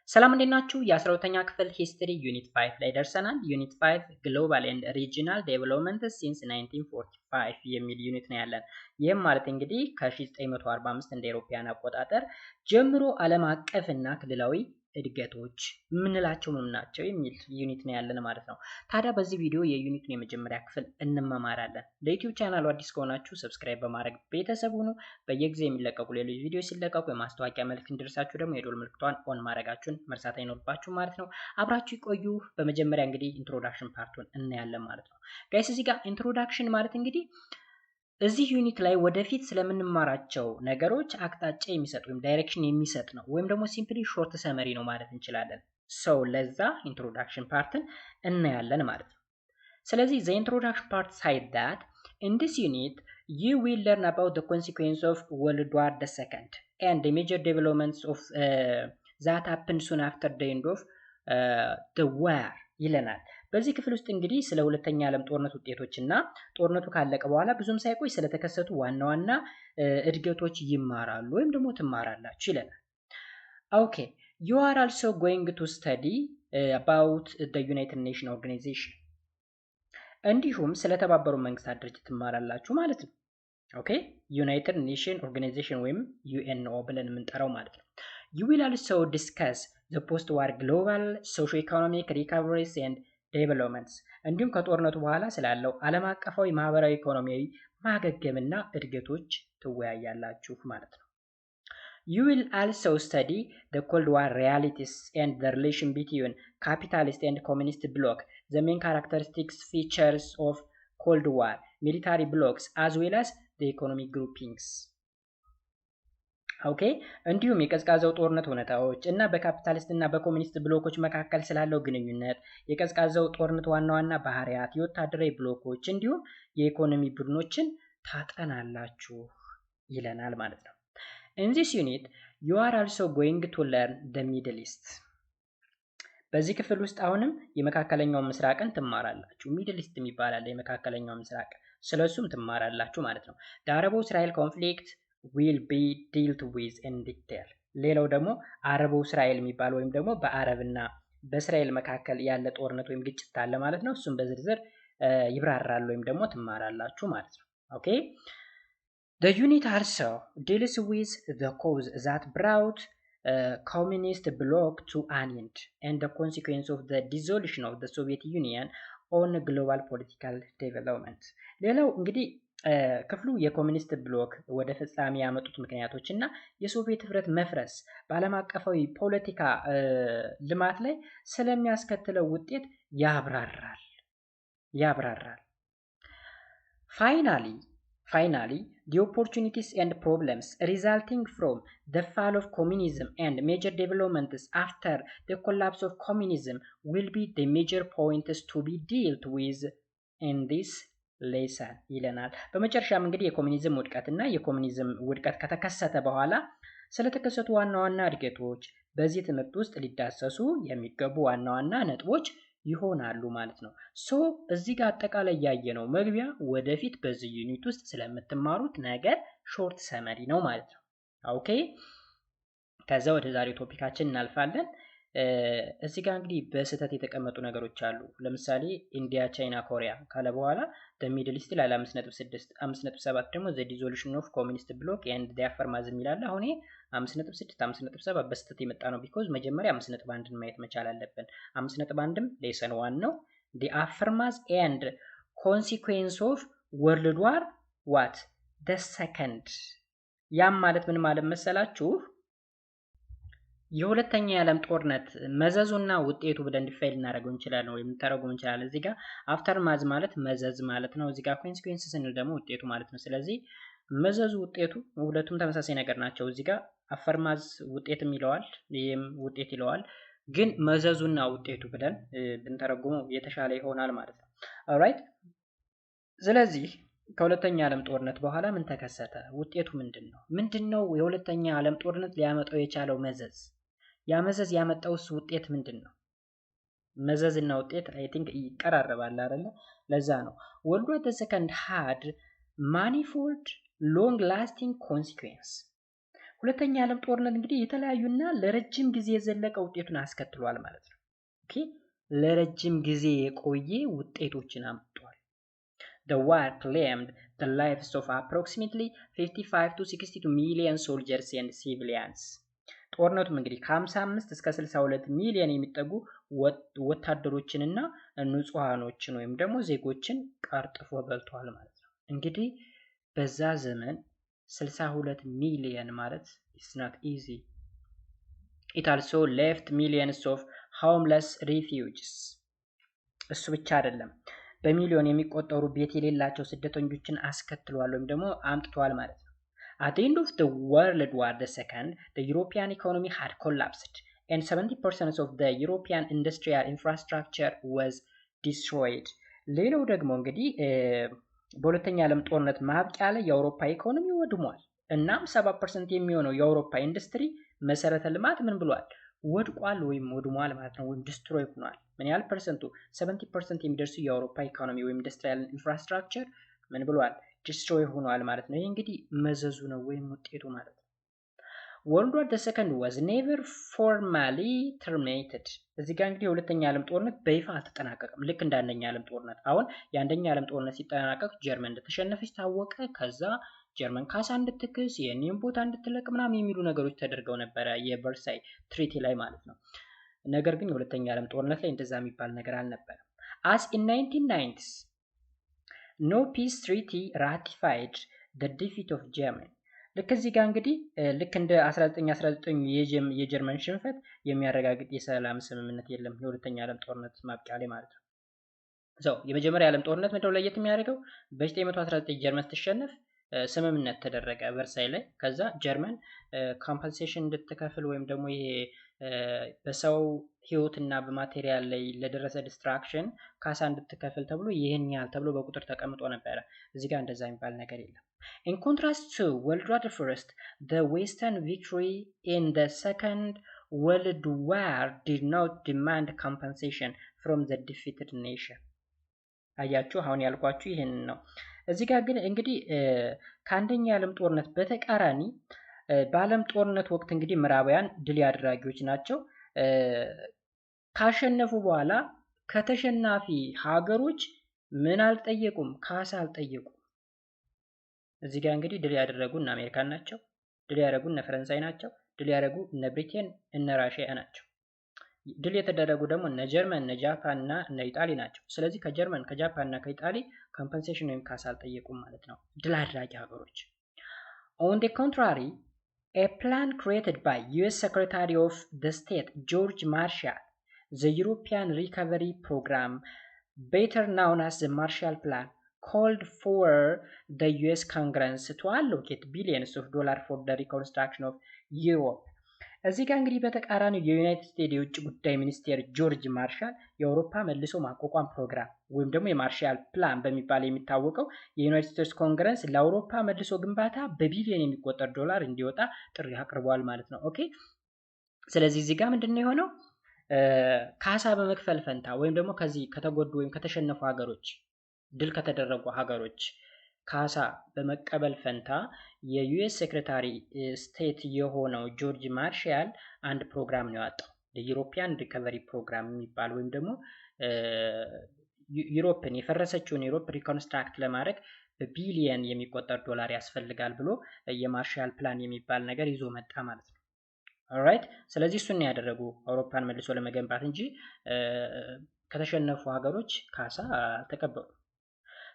ሰላም እንዴት ናችሁ? የ12ኛ ክፍል ሂስትሪ ዩኒት 5 ላይ ደርሰናል። ዩኒት 5 ግሎባል ኤንድ ሪጂናል ዴቨሎፕመንት ሲንስ 1945 የሚል ዩኒት ነው ያለን። ይህም ማለት እንግዲህ ከ1945 እንደ አውሮፓውያን አቆጣጠር ጀምሮ ዓለም አቀፍ እና ክልላዊ እድገቶች ምንላቸው ምን ናቸው የሚል ዩኒት ነው ያለን ማለት ነው። ታዲያ በዚህ ቪዲዮ የዩኒቱን የመጀመሪያ ክፍል እንመማራለን። ለዩቲዩብ ቻናሉ አዲስ ከሆናችሁ ሰብስክራይብ በማድረግ ቤተሰብ ሁኑ። በየጊዜው የሚለቀቁ ሌሎች ቪዲዮ ሲለቀቁ የማስታወቂያ መልእክት እንዲደርሳችሁ ደግሞ የደወል ምልክቷን ኦን ማድረጋችሁን መርሳት አይኖርባችሁ ማለት ነው። አብራችሁ ይቆዩ። በመጀመሪያ እንግዲህ ኢንትሮዳክሽን ፓርቱን እናያለን ማለት ነው። ጋይስ እዚህ ጋር ኢንትሮዳክሽን ማለት እንግዲህ እዚህ ዩኒት ላይ ወደፊት ስለምንማራቸው ነገሮች አቅጣጫ የሚሰጥ ወይም ዳይሬክሽን የሚሰጥ ነው፣ ወይም ደግሞ ሲምፕሊ ሾርት ሰመሪ ነው ማለት እንችላለን። ሰው ለዛ ኢንትሮዳክሽን ፓርትን እናያለን ማለት ነው። ስለዚህ the introduction part said that in this unit you will learn about the consequence of World War II and the major developments of that happened soon after the end of the war ይለናል። በዚህ ክፍል ውስጥ እንግዲህ ስለ ሁለተኛ ዓለም ጦርነት ውጤቶችና ጦርነቱ ካለቀ በኋላ ብዙም ሳይቆይ ስለተከሰቱ ዋና ዋና እድገቶች ይማራሉ ወይም ደግሞ ትማራላችሁ ይለናል። ኦኬ you are also going to study about the United Nations Organization እንዲሁም ስለተባበሩ መንግስታት ድርጅት ትማራላችሁ ማለት ነው። ኦኬ ዩናይትድ ኔሽን ኦርጋናይዜሽን ወይም ዩኤንኦ ብለን የምንጠራው ማለት ነው። you will also discuss the post-war global socio-economic recoveries and developments እንዲሁም ከጦርነቱ በኋላ ስላለው ዓለም አቀፋዊ ማህበራዊ ኢኮኖሚያዊ ማገገምና እድገቶች ትወያያላችሁ ማለት ነው። You will also study the Cold War realities and the relation between capitalist and communist bloc, the main characteristics features of Cold War, military blocs, as well as the economic groupings. ኦኬ እንዲሁም የቀዝቃዛው ጦርነት ሁኔታዎች እና በካፒታሊስት እና በኮሚኒስት ብሎኮች መካከል ስላለው ግንኙነት፣ የቀዝቃዛው ጦርነት ዋና ዋና ባህሪያት፣ የወታደራዊ ብሎኮች እንዲሁም የኢኮኖሚ ቡድኖችን ታጠናላችሁ ይለናል ማለት ነው። In this unit you are also going to learn the Middle East. በዚህ ክፍል ውስጥ አሁንም የመካከለኛው ምስራቅን ትማራላችሁ። ሚድል ኢስት የሚባል የመካከለኛው ምስራቅ ስለሱም ትማራላችሁ ማለት ነው። the Arabo-Israel conflict will be dealt with in detail. ሌላው ደግሞ አረቡ እስራኤል የሚባል ወይም ደግሞ በአረብና በእስራኤል መካከል ያለ ጦርነት ወይም ግጭት አለ ማለት ነው። እሱም በዝርዝር ይብራራል ወይም ደግሞ ትማራላችሁ ማለት ነው። ኦኬ The unit also deals with the cause that brought communist bloc to an end and the consequence of the dissolution of the Soviet Union on global political development. ሌላው እንግዲህ ክፍሉ የኮሚኒስት ብሎክ ወደ ፍጻሜ ያመጡት ምክንያቶች እና የሶቪየት ህብረት መፍረስ በዓለም አቀፋዊ ፖለቲካ ልማት ላይ ስለሚያስከትለው ውጤት ያብራራል። Finally, the opportunities and problems resulting from the fall of communism and major developments after the collapse of communism will be the major points to be dealt with in this lesson ይለናል። በመጨረሻም እንግዲህ የኮሙኒዝም ውድቀትና የኮሙኒዝም ውድቀት ከተከሰተ በኋላ ስለተከሰቱ ዋና ዋና እድገቶች በዚህ ትምህርት ውስጥ ሊዳሰሱ የሚገቡ ዋና ዋና ነጥቦች ይሆናሉ ማለት ነው። ሶ እዚህ ጋር አጠቃላይ ያየነው መግቢያ ወደፊት በዚህ ዩኒት ውስጥ ስለምትማሩት ነገር ሾርት ሰመሪ ነው ማለት ነው። ኦኬ ከዛ ወደ ዛሬው ቶፒካችን እናልፋለን። እዚህ ጋር እንግዲህ በስህተት የተቀመጡ ነገሮች አሉ። ለምሳሌ ኢንዲያ፣ ቻይና፣ ኮሪያ ካለ በኋላ በሚድል ኢስት ላይ 5.6 5.7 ደግሞ the dissolution of communist bloc and the aftermath ይላል። አሁን 5.6 5.7 በስህተት የመጣ ነው ቢኮዝ መጀመሪያ 5.1ን ማየት መቻል አለብን። 5.1ም ሌሰን 1 ነው። the aftermath and consequence of world war what the second ያም ማለት ምን ማለት መሰላችሁ? የሁለተኛ የዓለም ጦርነት መዘዙና ውጤቱ ብለን ዲፋይን እናደርገው እንችላለን ወይም ተረጉም እንችላለን። እዚህ ጋር አፍተር ማዝ ማለት መዘዝ ማለት ነው። እዚህ ጋር ኮንሲኩዌንስ ስንል ደግሞ ውጤቱ ማለት ነው። ስለዚህ መዘዙ ውጤቱ ሁለቱም ተመሳሳይ ነገር ናቸው። እዚህ ጋር አፍተር ማዝ ውጤትም ይለዋል፣ ይሄም ውጤት ይለዋል። ግን መዘዙና ውጤቱ ብለን ብንተረጉመው የተሻለ ይሆናል ማለት ነው። ኦልራይት ስለዚህ ከሁለተኛ ዓለም ጦርነት በኋላ ምን ተከሰተ? ውጤቱ ምንድነው? የሁለተኛ ዓለም ጦርነት ሊያመጣው የቻለው መዘዝ ያ መዘዝ ያመጣውስ ውጤት ምንድነው? መዘዝና ውጤት አይ ቲንክ ይቀራረባል አይደለ? ለዛ ነው World War II had manifold long lasting consequences ሁለተኛ የዓለም ጦርነት እንግዲህ የተለያዩና ለረጅም ጊዜ የዘለቀ ውጤቱን አስከትሏል ማለት ነው። ኦኬ ለረጅም ጊዜ የቆየ ውጤቶችን አምጥቷል። The war claimed the lives of approximately 55 to 62 million soldiers and civilians. ጦርነቱም እንግዲህ ከ55 እስከ 62 ሚሊዮን የሚጠጉ ወታደሮችንና ንጹሃኖችን ወይም ደግሞ ዜጎችን ቀርጥፎ በልቷል ማለት ነው። እንግዲህ በዛ ዘመን 62 ሚሊዮን ማለት it's not easy. It also left millions of homeless refugees. እሱ ብቻ አይደለም በሚሊዮን የሚቆጠሩ ቤት የሌላቸው ስደተኞችን አስከትሏል ወይም ደግሞ አምጥቷል ማለት ነው። At the end of the World War II, the European economy had collapsed and 70% of the European industrial infrastructure was destroyed. ሌላው ደግሞ እንግዲህ በሁለተኛ ዓለም ጦርነት ማብቂያ ላይ የአውሮፓ ኢኮኖሚ ወድሟል። እናም 70% የሚሆነው የአውሮፓ ኢንዱስትሪ መሰረተ ልማት ምን ብሏል? ወድቋል ወይም ወድሟል ማለት ነው፣ ወይም ዲስትሮይ ሆኗል። ምን ያህል ፐርሰንቱ? 70% የሚደርሱ የአውሮፓ ኢኮኖሚ ወይም ኢንዱስትሪያል ኢንፍራስትራክቸር ምን ብሏል? ዲስትሮይ ሆኗል ማለት ነው። ይሄ እንግዲህ መዘዙ ነው ወይም ውጤቱ ማለት ነው። World War II was never formally terminated. እዚህ ጋር እንግዲህ የሁለተኛ ዓለም ጦርነት በይፋ አልተጠናቀቀም። ልክ እንደ አንደኛ ዓለም ጦርነት። አሁን የአንደኛ ዓለም ጦርነት ሲጠናቀቅ ጀርመን እንደተሸነፈች ታወቀ። ከዛ ጀርመን ካሳ እንድትክስ የኒም ቦታ እንድትለቅ ምናምን የሚሉ ነገሮች ተደርገው ነበረ የቨርሳይ ትሪቲ ላይ ማለት ነው። ነገር ግን የሁለተኛ ዓለም ጦርነት ላይ እንደዛ የሚባል ነገር አልነበረም። As in 1990s, no peace treaty ratified the defeat of Germany. ልክ እዚህ ጋር እንግዲህ ልክ እንደ 1919 የጀርመን ሽንፈት የሚያረጋግጥ የሰላም ስምምነት የለም የሁለተኛ ዓለም ጦርነት ማብቂያ ላይ ማለት ነው። የመጀመሪያ ዓለም ጦርነት ምንድነው ለየት የሚያደርገው? በ1919 ጀርመን ስትሸነፍ ስምምነት ተደረገ ቨርሳይ ላይ። ከዛ ጀርመን ኮምፐንሴሽን እንድትከፍል ወይም ደግሞ ይሄ በሰው ህይወትና በማቴሪያል ላይ ለደረሰ ዲስትራክሽን ካሳ እንድትከፍል ተብሎ ይህን ያህል ተብሎ በቁጥር ተቀምጦ ነበረ። እዚህ ጋር እንደዛ የሚባል ነገር የለም። In contrast to World War I, the Western victory in the Second World War did not demand compensation from the defeated nation. አያችሁ አሁን ያልኳችሁ ይሄን ነው። እዚህ ጋር ግን እንግዲህ ከአንደኛ የዓለም ጦርነት በተቃራኒ በዓለም ጦርነት ወቅት እንግዲህ ምዕራባውያን ድል አድራጊዎች ናቸው። ካሸነፉ በኋላ ከተሸናፊ ሀገሮች ምን አልጠየቁም? ካሳ አልጠየቁም። እዚህ ጋር እንግዲህ ድል ያደረጉ እነ አሜሪካን ናቸው። ድል ያደረጉ እነ ፈረንሳይ ናቸው። ድል ያደረጉ እነ ብሪቴን እነ ራሽያ ናቸው። ድል የተደረጉ ደግሞ እነ ጀርመን እነ ጃፓን እና እነ ኢጣሊ ናቸው። ስለዚህ ከጀርመን ከጃፓን እና ከኢጣሊ ኮምፐንሴሽን ወይም ካሳ አልጠየቁም ማለት ነው ድል አድራጊ ሀገሮች። On the contrary, a plan created by US Secretary of the State George Marshall, the European Recovery Program, better known as the Marshall Plan, called for the US Congress to allocate billions of dollars for the reconstruction of Europe. እዚህ ጋር እንግዲህ በተቃራኒው የዩናይትድ ስቴትስ የውጭ ጉዳይ ሚኒስቴር ጆርጅ ማርሻል የአውሮፓ መልሶ ማቋቋም ፕሮግራም ወይም ደግሞ የማርሻል ፕላን በሚባል የሚታወቀው የዩናይትድ ስቴትስ ኮንግረስ ለአውሮፓ መልሶ ግንባታ በቢሊዮን የሚቆጠር ዶላር እንዲወጣ ጥሪ አቅርቧል ማለት ነው። ኦኬ ስለዚህ እዚህ ጋር ምንድነው የሆነው? ካሳ በመክፈል ፈንታ ወይም ደግሞ ከዚህ ከተጎዱ ወይም ከተሸነፉ ሀገሮች ድል ከተደረጉ ሀገሮች ካሳ በመቀበል ፈንታ የዩኤስ ሴክሬታሪ ስቴት የሆነው ጆርጅ ማርሻል አንድ ፕሮግራም ነው ያወጣው። የዩሮፒያን ሪከቨሪ ፕሮግራም የሚባል ወይም ደግሞ ዩሮፕን የፈረሰችውን ዩሮፕ ሪኮንስትራክት ለማድረግ በቢሊየን የሚቆጠር ዶላር ያስፈልጋል ብሎ የማርሻል ፕላን የሚባል ነገር ይዞ መጣ ማለት ነው። ኦልራይት ስለዚህ እሱን ያደረጉ አውሮፓን መልሶ ለመገንባት እንጂ ከተሸነፉ ሀገሮች ካሳ ተቀበሉ።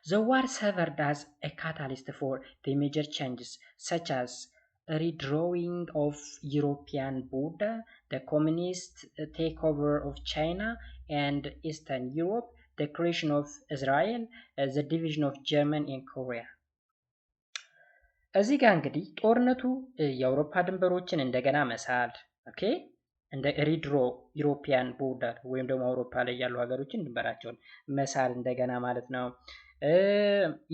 The war served as a catalyst for the major changes such as a redrawing of European border, the communist takeover of China and Eastern Europe, the creation of Israel, the division of Germany and Korea. እዚህ ጋር እንግዲህ ጦርነቱ የአውሮፓ ድንበሮችን እንደገና መሳል ኦኬ እንደ ሪድሮ ዩሮፒያን ቦርደር ወይም ደግሞ አውሮፓ ላይ ያሉ ሀገሮችን ድንበራቸውን መሳል እንደገና ማለት ነው።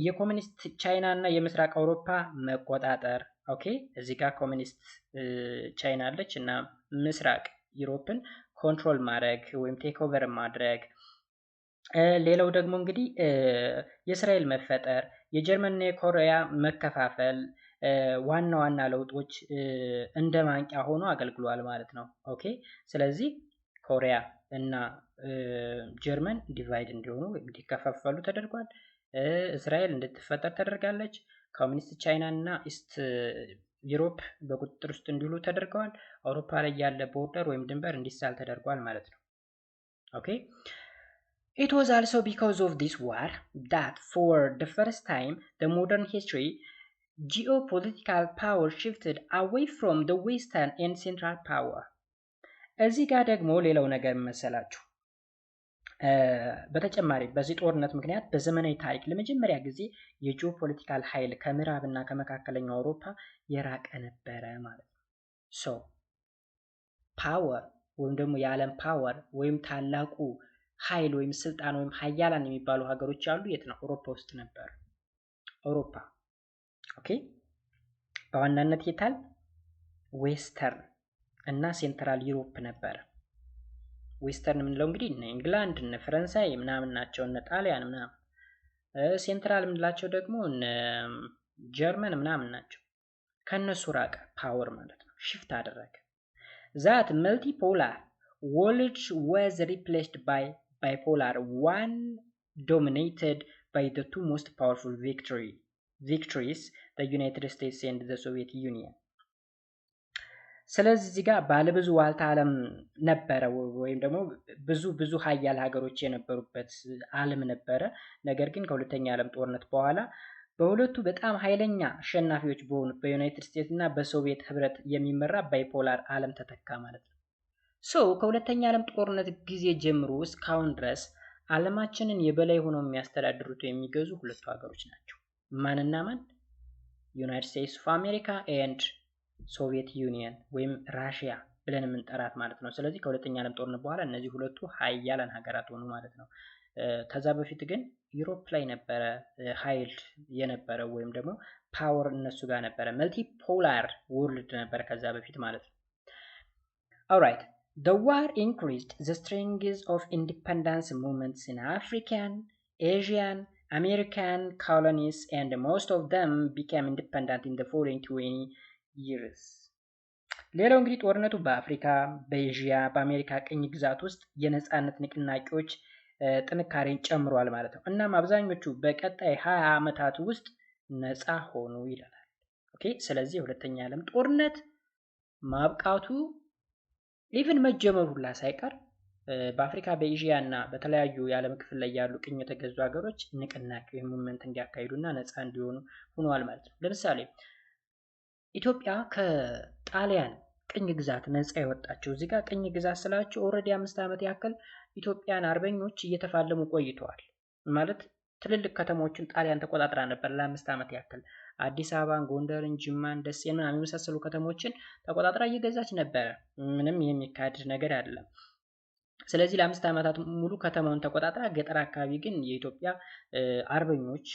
የኮሚኒስት ቻይና እና የምስራቅ አውሮፓ መቆጣጠር ኦኬ እዚህ ጋር ኮሚኒስት ቻይና አለች እና ምስራቅ ዩሮፕን ኮንትሮል ማድረግ ወይም ቴክ ኦቨር ማድረግ። ሌላው ደግሞ እንግዲህ የእስራኤል መፈጠር፣ የጀርመንና የኮሪያ መከፋፈል፣ ዋና ለውጦች እንደ ማንቂያ ሆኖ አገልግሏል ማለት ነው። ኦኬ ስለዚህ ኮሪያ እና ጀርመን ዲቫይድ እንዲሆኑ እንዲከፋፈሉ ተደርጓል። እስራኤል እንድትፈጠር ተደርጋለች። ኮሚኒስት ቻይና እና ኢስት ዩሮፕ በቁጥጥር ውስጥ እንዲውሉ ተደርገዋል። አውሮፓ ላይ ያለ ቦርደር ወይም ድንበር እንዲሳል ተደርጓል ማለት ነው። ኦኬ It was also because of this war that for the first time the modern history geopolitical power shifted away from the western and central power. እዚህ ጋር ደግሞ ሌላው ነገር መሰላችሁ በተጨማሪ በዚህ ጦርነት ምክንያት በዘመናዊ ታሪክ ለመጀመሪያ ጊዜ የጂኦፖለቲካል ኃይል ከምዕራብና ከመካከለኛው አውሮፓ የራቀ ነበረ ማለት ነው። ሶ ፓወር ወይም ደግሞ የዓለም ፓወር ወይም ታላቁ ኃይል ወይም ስልጣን ወይም ሀያላን የሚባሉ ሀገሮች ያሉ የት ነው? አውሮፓ ውስጥ ነበር። አውሮፓ ኦኬ በዋናነት የታል? ዌስተርን እና ሴንትራል ዩሮፕ ነበር። ዌስተርን የምንለው እንግዲህ እነ ኢንግላንድ እነ ፈረንሳይ ምናምን ናቸው፣ እነ ጣሊያን ምናምን። ሴንትራል የምንላቸው ደግሞ እነ ጀርመን ምናምን ናቸው። ከነሱ ራቀ ፓወር ማለት ነው፣ ሽፍት አደረገ። ዛት መልቲፖላር world was replaced by bipolar one dominated by the two most powerful victories the United States and the Soviet Union. ስለዚህ እዚህ ጋር ባለብዙ ዋልታ ዓለም ነበረ ወይም ደግሞ ብዙ ሀያል ሀገሮች የነበሩበት ዓለም ነበረ። ነገር ግን ከሁለተኛ ዓለም ጦርነት በኋላ በሁለቱ በጣም ኃይለኛ አሸናፊዎች በሆኑት በዩናይትድ ስቴትስ እና በሶቪየት ህብረት የሚመራ ባይፖላር ዓለም ተተካ ማለት ነው። ከሁለተኛ ዓለም ጦርነት ጊዜ ጀምሮ እስካሁን ድረስ ዓለማችንን የበላይ ሆነው የሚያስተዳድሩት የሚገዙ ሁለቱ ሀገሮች ናቸው። ማንና ማን? ዩናይትድ ስቴትስ ኦፍ አሜሪካ ኤንድ ሶቪየት ዩኒየን ወይም ራሽያ ብለን የምንጠራት ማለት ነው። ስለዚህ ከሁለተኛ ዓለም ጦርነት በኋላ እነዚህ ሁለቱ ሀያላን ሀገራት ሆኑ ማለት ነው። ከዛ በፊት ግን ዩሮፕ ላይ ነበረ ኃይል የነበረው ወይም ደግሞ ፓወር እነሱ ጋር ነበረ። መልቲፖላር ወርልድ ነበረ ከዛ በፊት ማለት ነው። ኦልራይት The war increased the strength of independence movements in African, Asian, American colonies, and most of them became independent in the following 20 years. ሌላው እንግዲህ ጦርነቱ በአፍሪካ፣ በኤዥያ፣ በአሜሪካ ቅኝ ግዛት ውስጥ የነጻነት ንቅናቄዎች ጥንካሬን ጨምሯል ማለት ነው። እናም አብዛኞቹ በቀጣይ 20 ዓመታት ውስጥ ነጻ ሆኑ ይላል። ኦኬ ስለዚህ የሁለተኛ ዓለም ጦርነት ማብቃቱ ኢቭን መጀመሩ ሁላ ሳይቀር በአፍሪካ በኤዥያ እና በተለያዩ የዓለም ክፍል ላይ ያሉ ቅኝ የተገዙ ሀገሮች ንቅናቄ ሙቭመንት እንዲያካሂዱና ነጻ እንዲሆኑ ሆኗል ማለት ነው። ለምሳሌ ኢትዮጵያ ከጣሊያን ቅኝ ግዛት ነጻ የወጣችው እዚህ ጋር ቅኝ ግዛት ስላቸው ኦልሬዲ 5 ዓመት ያክል ኢትዮጵያን አርበኞች እየተፋለሙ ቆይተዋል ማለት ትልልቅ ከተሞችን ጣሊያን ተቆጣጥራ ነበር ለ5 ዓመት ያክል አዲስ አበባን፣ ጎንደርን፣ ጅማን፣ ደሴን ምናምን የመሳሰሉ ከተሞችን ተቆጣጥራ እየገዛች ነበረ። ምንም የሚካድ ነገር አይደለም። ስለዚህ ለ5 ዓመታት ሙሉ ከተማውን ተቆጣጥራ ገጠር አካባቢ ግን የኢትዮጵያ አርበኞች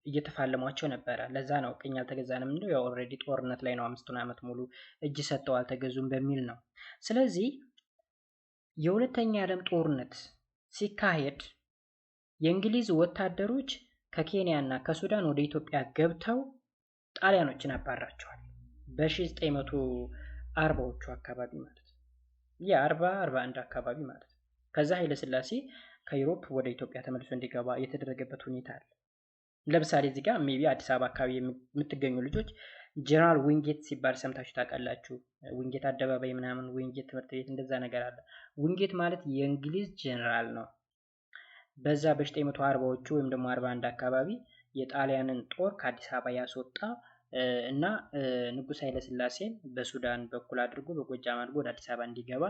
እየተፋለሟቸው ነበረ። ለዛ ነው ቅኝ አልተገዛንም እንደው ያው ኦልሬዲ ጦርነት ላይ ነው 5 ዓመት ሙሉ እጅ ሰጥተው አልተገዙም በሚል ነው። ስለዚህ የሁለተኛ ዓለም ጦርነት ሲካሄድ የእንግሊዝ ወታደሮች ከኬንያ እና ከሱዳን ወደ ኢትዮጵያ ገብተው ጣሊያኖችን አባራቸዋል በ1940ዎቹ አካባቢ ማለት ነው። የ41 አካባቢ ማለት ነው። ከዛ ኃይለ ሥላሴ ከዩሮፕ ወደ ኢትዮጵያ ተመልሶ እንዲገባ የተደረገበት ሁኔታ አለ። ለምሳሌ እዚህ ጋር ሜቢ አዲስ አበባ አካባቢ የምትገኙ ልጆች ጀነራል ዊንጌት ሲባል ሰምታችሁ ታውቃላችሁ። ዊንጌት አደባባይ ምናምን ዊንጌት ትምህርት ቤት እንደዛ ነገር አለ። ዊንጌት ማለት የእንግሊዝ ጀነራል ነው። በዛ በ1940ዎቹ ወይም ደግሞ 41 አካባቢ የጣሊያንን ጦር ከአዲስ አበባ ያስወጣ እና ንጉስ ኃይለ ሥላሴን በሱዳን በኩል አድርጎ በጎጃም አድርጎ ወደ አዲስ አበባ እንዲገባ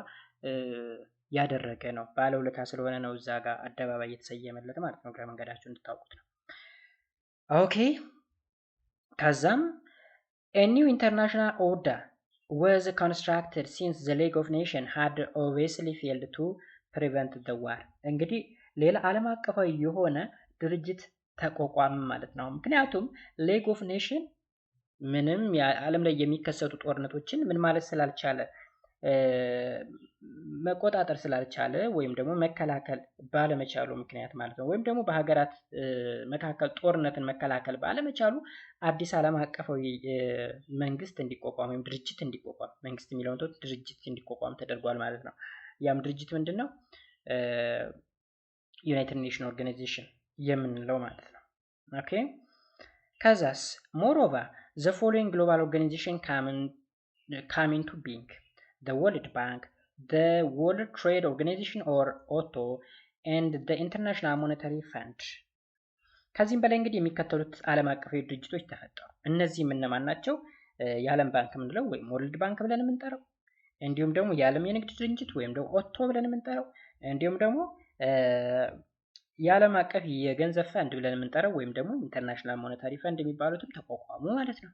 ያደረገ ነው። ባለውለታ ስለሆነ ነው እዛ ጋር አደባባይ የተሰየመለት ማለት ነው። ግራ መንገዳችሁ እንድታውቁት ነው። ኦኬ ከዛም a new international order was constructed since the League of Nations had obviously failed to prevent the war. እንግዲህ ሌላ ዓለም አቀፋዊ የሆነ ድርጅት ተቋቋመ ማለት ነው። ምክንያቱም ሌግ ኦፍ ኔሽን ምንም የዓለም ላይ የሚከሰቱ ጦርነቶችን ምን ማለት ስላልቻለ መቆጣጠር ስላልቻለ ወይም ደግሞ መከላከል ባለመቻሉ ምክንያት ማለት ነው ወይም ደግሞ በሀገራት መካከል ጦርነትን መከላከል ባለመቻሉ አዲስ ዓለም አቀፋዊ መንግስት እንዲቋቋም ወይም ድርጅት እንዲቋቋም መንግስት የሚለውን ድርጅት እንዲቋቋም ተደርጓል ማለት ነው። ያም ድርጅት ምንድነው? ዩናይትድ ኔሽን ኦርጋናይዜሽን የምንለው ማለት ነው። ኦኬ ከዛስ moreover the following global organization come into being: the World Bank, the World Trade Organization or OTO, and the International Monetary Fund። ከዚህም በላይ እንግዲህ የሚከተሉት ዓለም አቀፋዊ ድርጅቶች ተፈጠሩ። እነዚህም እነማን ናቸው? የዓለም ባንክ የምንለው ወይም ወርልድ ባንክ ብለን የምንጠራው፣ እንዲሁም ደግሞ የዓለም የንግድ ድርጅት ወይም ደግሞ ኦቶ ብለን የምንጠራው፣ እንዲሁም ደግሞ የዓለም አቀፍ የገንዘብ ፈንድ ብለን የምንጠራው ወይም ደግሞ ኢንተርናሽናል ሞኔታሪ ፈንድ የሚባሉትም ተቋቋሙ ማለት ነው።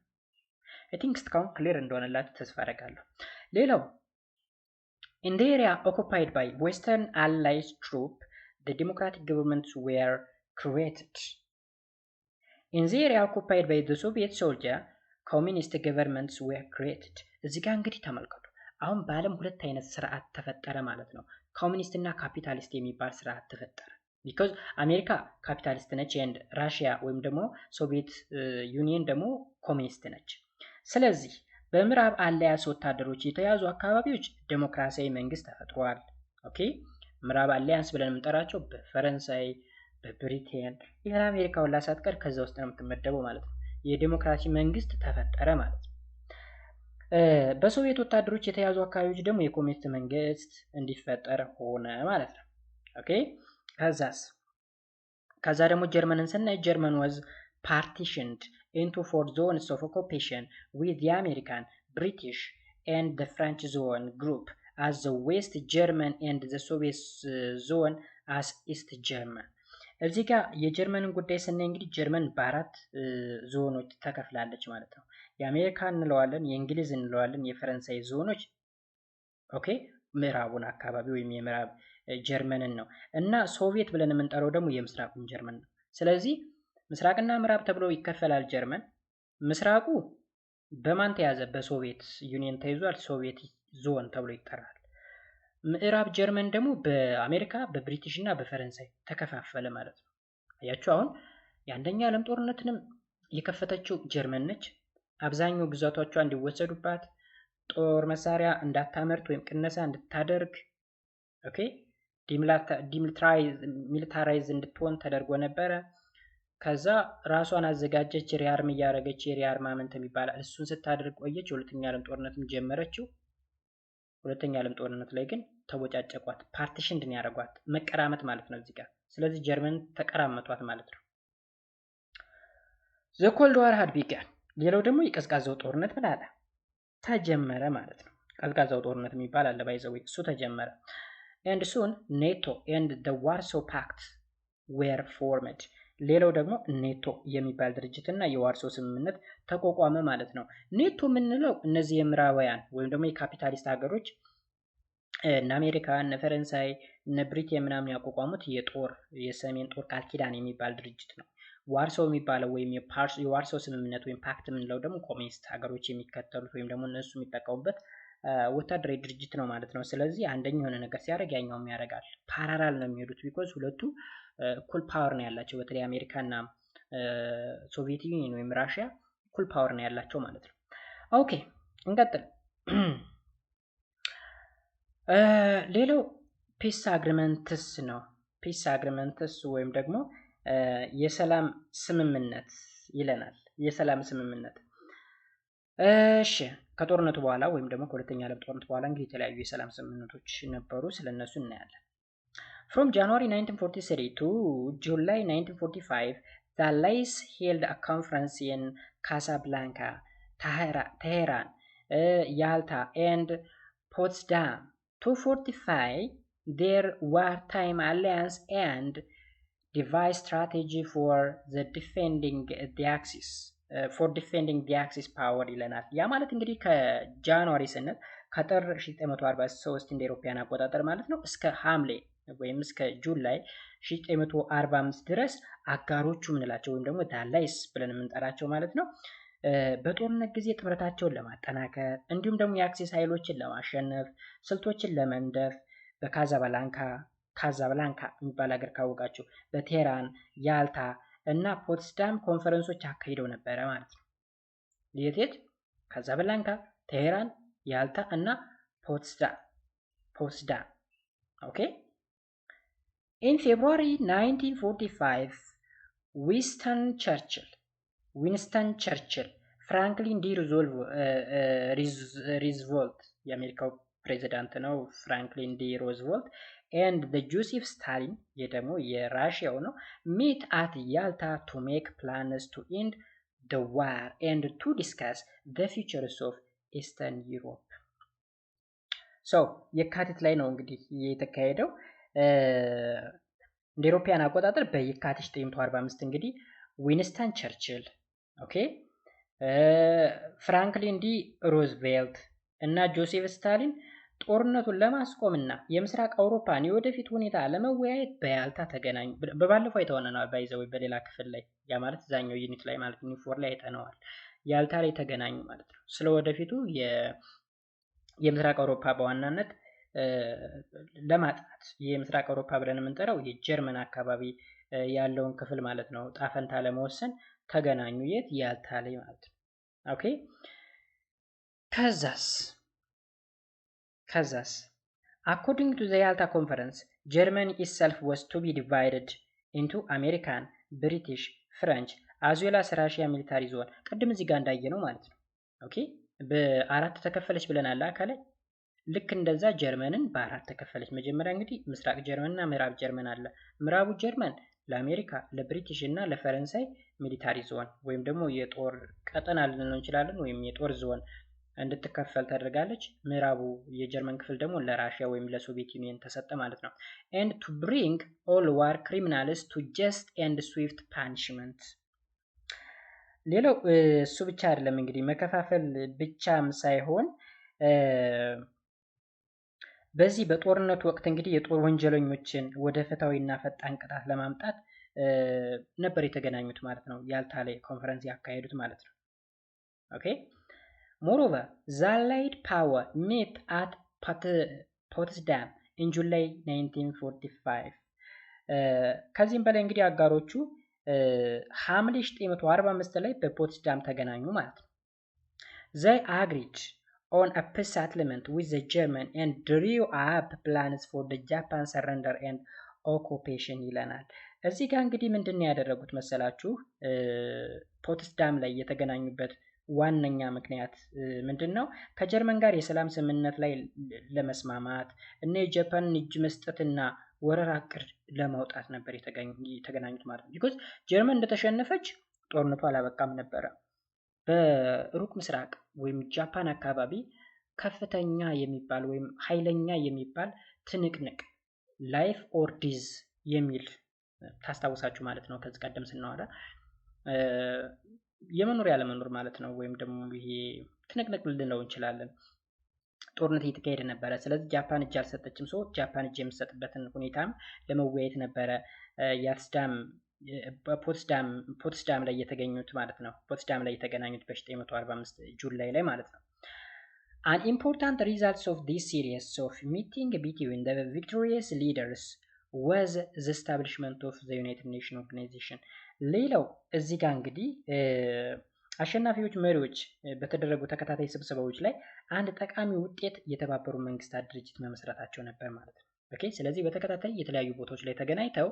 አይ ቲንክ እስካሁን ክሊር እንደሆነላችሁ ተስፋ አደርጋለሁ። ሌላው in the area occupied by Western Allied troops, the democratic governments were created. In the area occupied by the Soviet soldier, communist governments were created. እዚህ ጋር እንግዲህ ተመልከቱ። አሁን በዓለም ሁለት አይነት ስርዓት ተፈጠረ ማለት ነው። ኮሚኒስት እና ካፒታሊስት የሚባል ስርዓት ተፈጠረ። ቢኮዝ አሜሪካ ካፒታሊስት ነች and ራሽያ ወይም ደግሞ ሶቪየት ዩኒየን ደግሞ ኮሚኒስት ነች። ስለዚህ በምዕራብ አሊያንስ ወታደሮች የተያዙ አካባቢዎች ዴሞክራሲያዊ መንግስት ተፈጥሯል። ኦኬ ምዕራብ አሊያንስ ብለን የምንጠራቸው በፈረንሳይ፣ በብሪቴን፣ ይሄን አሜሪካ ሁላ ሳትቀር ከዛ ውስጥ ነው የምትመደበው ማለት ነው። የዴሞክራሲ መንግስት ተፈጠረ ማለት ነው። በሶቪየት ወታደሮች የተያዙ አካባቢዎች ደግሞ የኮሚኒስት መንግስት እንዲፈጠር ሆነ ማለት ነው። ኦኬ ከዛ ደግሞ ጀርመንን ስናይ ጀርመን was partitioned into 4 zones of occupation with the American, British and the French zone group as the West German and the Soviet zone as East German። እዚህ ጋር የጀርመንን ጉዳይ ስናይ እንግዲህ ጀርመን በአራት ዞኖች ተከፍላለች ማለት ነው። የአሜሪካ እንለዋለን፣ የእንግሊዝ እንለዋለን፣ የፈረንሳይ ዞኖች ኦኬ ምዕራቡን አካባቢ ወይም የምዕራብ ጀርመንን ነው እና ሶቪየት ብለን የምንጠራው ደግሞ የምስራቁን ጀርመን ነው። ስለዚህ ምስራቅና ምዕራብ ተብሎ ይከፈላል ጀርመን። ምስራቁ በማን ተያዘ? በሶቪየት ዩኒየን ተይዟል። ሶቪየት ዞን ተብሎ ይጠራል። ምዕራብ ጀርመን ደግሞ በአሜሪካ፣ በብሪቲሽ እና በፈረንሳይ ተከፋፈለ ማለት ነው። አያችሁ አሁን የአንደኛ ዓለም ጦርነትንም የከፈተችው ጀርመን ነች። አብዛኛው ግዛቶቿ እንዲወሰዱባት፣ ጦር መሳሪያ እንዳታመርት ወይም ቅነሳ እንድታደርግ ኦኬ ሚሊታራይዝ እንድትሆን ተደርጎ ነበረ። ከዛ ራሷን አዘጋጀች፣ ሪአርም እያደረገች የሪአርማመንት የሚባላል እሱን ስታደርግ ቆየች። የሁለተኛ ዓለም ጦርነትም ጀመረችው። ሁለተኛ ዓለም ጦርነት ላይ ግን ተቦጫጨቋት፣ ፓርቲሽን እንድን ያደርጓት፣ መቀራመት ማለት ነው እዚህ ጋር። ስለዚህ ጀርመን ተቀራመቷት ማለት ነው። ዘ ኮልድ ዋር ሃድ ቢጋን። ሌላው ደግሞ የቀዝቃዛው ጦርነት ምን አለ ተጀመረ ማለት ነው። ቀዝቃዛው ጦርነት የሚባል አለ ባይዘው እሱ ተጀመረ። and soon NATO and the Warsaw Pact were formed። ሌላው ደግሞ ኔቶ የሚባል ድርጅት እና የዋርሶ ስምምነት ተቋቋመ ማለት ነው። ኔቶ የምንለው እነዚህ የምዕራባውያን ወይም ደግሞ የካፒታሊስት ሀገሮች እነ አሜሪካ፣ እነ ፈረንሳይ፣ እነ ብሪቴን ምናምን ያቋቋሙት የሰሜን ጦር ቃል ኪዳን የሚባል ድርጅት ነው። ዋርሶ የሚባለው ወይም የዋርሶ ስምምነት ወይም ፓክት የምንለው ደግሞ ኮሚኒስት ሀገሮች የሚከተሉት ወይም ደግሞ እነሱ የሚጠቀሙበት ወታደራዊ ድርጅት ነው ማለት ነው። ስለዚህ አንደኛው የሆነ ነገር ሲያደርግ ያኛውም ያደርጋል። ፓራላል ነው የሚሄዱት ቢኮዝ ሁለቱ እኩል ፓወር ነው ያላቸው። በተለይ አሜሪካና ሶቪየት ዩኒየን ወይም ራሽያ እኩል ፓወር ነው ያላቸው ማለት ነው። ኦኬ እንቀጥል። ሌላው ፒስ አግሪመንትስ ነው። ፒስ አግሪመንትስ ወይም ደግሞ የሰላም ስምምነት ይለናል። የሰላም ስምምነት እሺ ከጦርነቱ በኋላ ወይም ደግሞ ከሁለተኛ ዓለም ጦርነት በኋላ እንግዲህ የተለያዩ የሰላም ስምምነቶች ነበሩ። ስለነሱ እናያለን። From January 1943 to July 1945, the Allies held a conference in Casablanca, Tehran, Yalta, and Potsdam to fortify their wartime alliance and devise strategy for defending the Axis power ይለናል። ያ ማለት እንግዲህ ከጃንዋሪ ስንል ከጥር 1943 እንደ አውሮፓውያን አቆጣጠር ማለት ነው እስከ ሐምሌ ወይም እስከ ጁላይ 1945 ድረስ አጋሮቹ ምንላቸው ወይም ደግሞ ዳላይስ ብለን የምንጠራቸው ማለት ነው በጦርነት ጊዜ ጥምረታቸውን ለማጠናከር እንዲሁም ደግሞ የአክሲስ ኃይሎችን ለማሸነፍ ስልቶችን ለመንደፍ ካዛብላንካ የሚባል ሀገር ካወቃችሁ፣ በቴህራን፣ ያልታ እና ፖትስዳም ኮንፈረንሶች አካሂደው ነበረ ማለት ነው። የት? ካዛብላንካ፣ ቴህራን፣ ያልታ እና ፖትስዳም። ኦኬ። In February 1945, Winston Churchill, Franklin D. Roosevelt, የአሜሪካው ፕሬዚዳንት ነው ፍራንክሊን ዲ ሮዝቬልት and the Joseph Stalin ደግሞ የራሽያው ነው meet at Yalta to make plans to end the war and to discuss the futures of Eastern Europe. so የካቲት ላይ ነው እንግዲህ የተካሄደው እንደ ኢሮፒያን አቆጣጠር በየካቲት 1945 እንግዲህ ዊንስተን ቸርችል ኦኬ ፍራንክሊን ዲ ሮዝቬልት እና ጆሴፍ ስታሊን ጦርነቱን ለማስቆምና የምስራቅ አውሮፓን የወደፊት ሁኔታ ለመወያየት በያልታ ተገናኙ። በባለፈው አይተነዋል ባይዘው በሌላ ክፍል ላይ ያ ማለት ዛኛው ዩኒት ላይ ማለት ዩኒት 4 ላይ አይተነዋል። ያልታ ላይ ተገናኙ ማለት ነው። ስለ ወደፊቱ የምስራቅ አውሮፓ በዋናነት ለማጥፋት የምስራቅ አውሮፓ ብለን የምንጠራው የጀርመን አካባቢ ያለውን ክፍል ማለት ነው ጣፈንታ ለመወሰን ተገናኙ። የት? ያልታ ላይ ማለት ነው። ኦኬ ከዛስ according to the Yalta conference Germany itself was to be divided into American, British, French as well as Russia military zone ቅድም እዚህ ጋር እንዳየነው ማለት ነው። ኦኬ በአራት ተከፈለች ብለናል አካላይ ልክ እንደዛ ጀርመንን በአራት ተከፈለች። መጀመሪያ እንግዲህ ምስራቅ ጀርመን እና ምዕራብ ጀርመን አለ። ምዕራቡ ጀርመን ለአሜሪካ፣ ለብሪቲሽ እና ለፈረንሳይ ሚሊታሪ ዞን ወይም ደግሞ የጦር ቀጠና ልንለው እንችላለን ወይም የጦር ዞን እንድትከፈል ተደርጋለች። ምዕራቡ የጀርመን ክፍል ደግሞ ለራሽያ ወይም ለሶቪየት ዩኒየን ተሰጠ ማለት ነው። and to bring all war criminals to just and swift punishment ሌላው እሱ ብቻ አይደለም እንግዲህ መከፋፈል ብቻም ሳይሆን በዚህ በጦርነቱ ወቅት እንግዲህ የጦር ወንጀለኞችን ወደ ፍትሃዊና ፈጣን ቅጣት ለማምጣት ነበር የተገናኙት ማለት ነው። ያልታ ላይ ኮንፈረንስ ያካሄዱት ማለት ነው። ኦኬ moreover the Allied power met at Potsdam in July 1945 ከዚህም በላይ እንግዲህ አጋሮቹ ሐምሌ 1945 ላይ በፖትስዳም ተገናኙ ማለት ነው። they agreed on a peace settlement with the German and drew up plans for the Japan surrender and occupation ይለናል። እዚህ ጋር እንግዲህ ምንድነው ያደረጉት መሰላችሁ? ፖትስዳም ላይ የተገናኙበት ዋነኛ ምክንያት ምንድነው? ከጀርመን ጋር የሰላም ስምምነት ላይ ለመስማማት እና የጃፓንን እጅ መስጠትና ወረራ እቅድ ለማውጣት ነበር የተገናኙት ማለት ነው። ቢኮዝ ጀርመን እንደተሸነፈች ጦርነቱ አላበቃም ነበረ። በሩቅ ምስራቅ ወይም ጃፓን አካባቢ ከፍተኛ የሚባል ወይም ኃይለኛ የሚባል ትንቅንቅ ላይፍ ኦር ዲዝ የሚል ታስታውሳችሁ ማለት ነው። ከዚህ ቀደም ስናወራ የመኖር ያለ መኖር ማለት ነው። ወይም ደግሞ ይሄ ትንቅንቅ ልንለው እንችላለን። ጦርነት እየተካሄደ ነበረ። ስለዚህ ጃፓን እጅ አልሰጠችም። ሰው ጃፓን እጅ የምትሰጥበትን ሁኔታም ለመወያየት ነበረ ፖትስዳም ላይ የተገኙት ማለት ነው። ፖትስዳም ላይ የተገናኙት በ1945 ጁላይ ላይ ማለት ነው። An important result of this series of meeting between the victorious leaders was the establishment of the United Nations Organization. ሌላው እዚህ ጋር እንግዲህ አሸናፊዎች መሪዎች በተደረጉ ተከታታይ ስብሰባዎች ላይ አንድ ጠቃሚ ውጤት የተባበሩ መንግስታት ድርጅት መመስረታቸው ነበር ማለት ነው። ኦኬ ስለዚህ በተከታታይ የተለያዩ ቦታዎች ላይ ተገናኝተው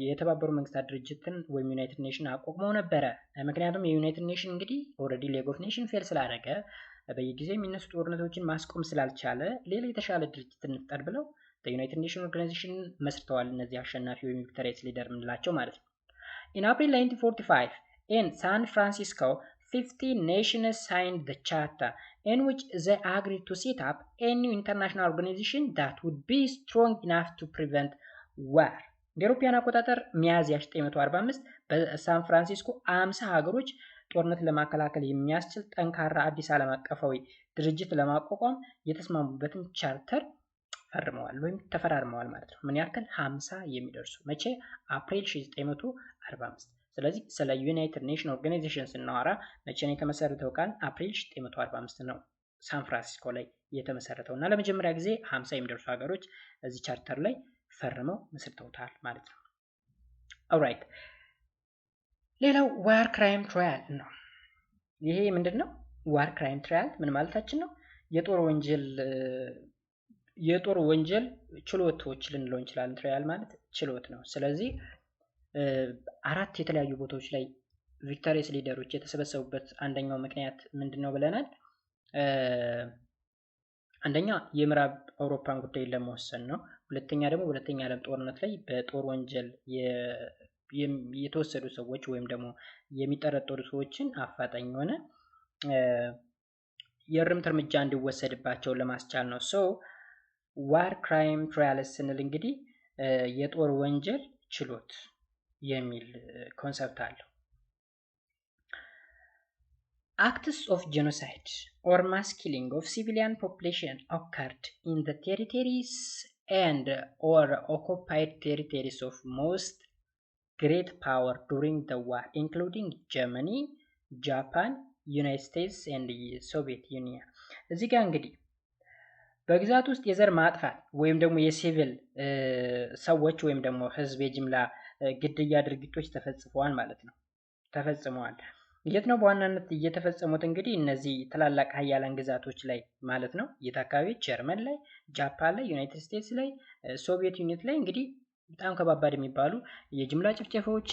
የተባበሩ መንግስታት ድርጅትን ወይም ዩናይትድ ኔሽን አቋቁመው ነበረ። ምክንያቱም የዩናይትድ ኔሽን እንግዲህ ኦልሬዲ ሌግ ኦፍ ኔሽን ፌል ስላደረገ በየጊዜው የሚነሱ ጦርነቶችን ማስቆም ስላልቻለ ሌላ የተሻለ ድርጅት እንፍጠር ብለው ዩናይትድ ኔሽን ኦርጋናይዜሽን መስርተዋል። እነዚህ አሸናፊ ወይም ቪክቶሪየስ ሊደር የምንላቸው ማለት ነው። In April 1945 in San Francisco 50 nations signed the charter in which they agreed to set up a new international organization that would be strong enough to prevent war. እንደ አውሮፓውያን አቆጣጠር ሚያዝያ 1945 በሳን ፍራንሲስኮ 50 ሀገሮች ጦርነት ለማከላከል የሚያስችል ጠንካራ አዲስ ዓለም አቀፋዊ ድርጅት ለማቋቋም የተስማሙበትን ቻርተር ፈርመዋል ወይም ተፈራርመዋል ማለት ነው። ምን ያክል 50 የሚደርሱ መቼ? አፕሪል 1945። ስለዚህ ስለ ዩናይትድ ኔሽን ኦርጋናይዜሽን ስናወራ መቼ ነው የተመሰረተው? ቃል አፕሪል 1945 ነው ሳን ፍራንሲስኮ ላይ የተመሰረተው እና ለመጀመሪያ ጊዜ 50 የሚደርሱ ሀገሮች እዚህ ቻርተር ላይ ፈርመው መስርተውታል ማለት ነው። ኦልራይት ሌላው ዋር ክራይም ትራያል ነው። ይሄ ምንድነው? ዋር ክራይም ትራያል ምን ማለታችን ነው? የጦር ወንጀል ችሎቶች ልንለው እንችላለን። ትራያል ማለት ችሎት ነው። ስለዚህ አራት የተለያዩ ቦታዎች ላይ ቪክቶሪየስ ሊደሮች የተሰበሰቡበት አንደኛው ምክንያት ምንድነው ብለናል? አንደኛ የምዕራብ አውሮፓን ጉዳይ ለመወሰን ነው። ሁለተኛ ደግሞ በሁለተኛ ዓለም ጦርነት ላይ በጦር ወንጀል የተወሰዱ ሰዎች ወይም ደግሞ የሚጠረጠሩ ሰዎችን አፋጣኝ የሆነ የእርምት እርምጃ እንዲወሰድባቸው ለማስቻል ነው። ሶ ዋር ክራይም ትራያልስ ስንል እንግዲህ የጦር ወንጀል ችሎት የሚል ኮንሰፕት አለው። Acts of genocide or mass killing of civilian population occurred in the territories and or occupied territories of most great power during the war, including Germany, Japan, United States and Soviet Union. እዚህ ጋር እንግዲህ በግዛት ውስጥ የዘር ማጥፋት ወይም ደግሞ የሲቪል ሰዎች ወይም ደግሞ ህዝብ የጅምላ ግድያ ድርጊቶች ተፈጽመዋል ማለት ነው። ተፈጽመዋል። የት ነው በዋናነት እየተፈጸሙት? እንግዲህ እነዚህ ትላላቅ ሀያላን ግዛቶች ላይ ማለት ነው። የት አካባቢ? ጀርመን ላይ፣ ጃፓን ላይ፣ ዩናይትድ ስቴትስ ላይ፣ ሶቪየት ዩኒየን ላይ እንግዲህ በጣም ከባባድ የሚባሉ የጅምላ ጭፍጨፋዎች፣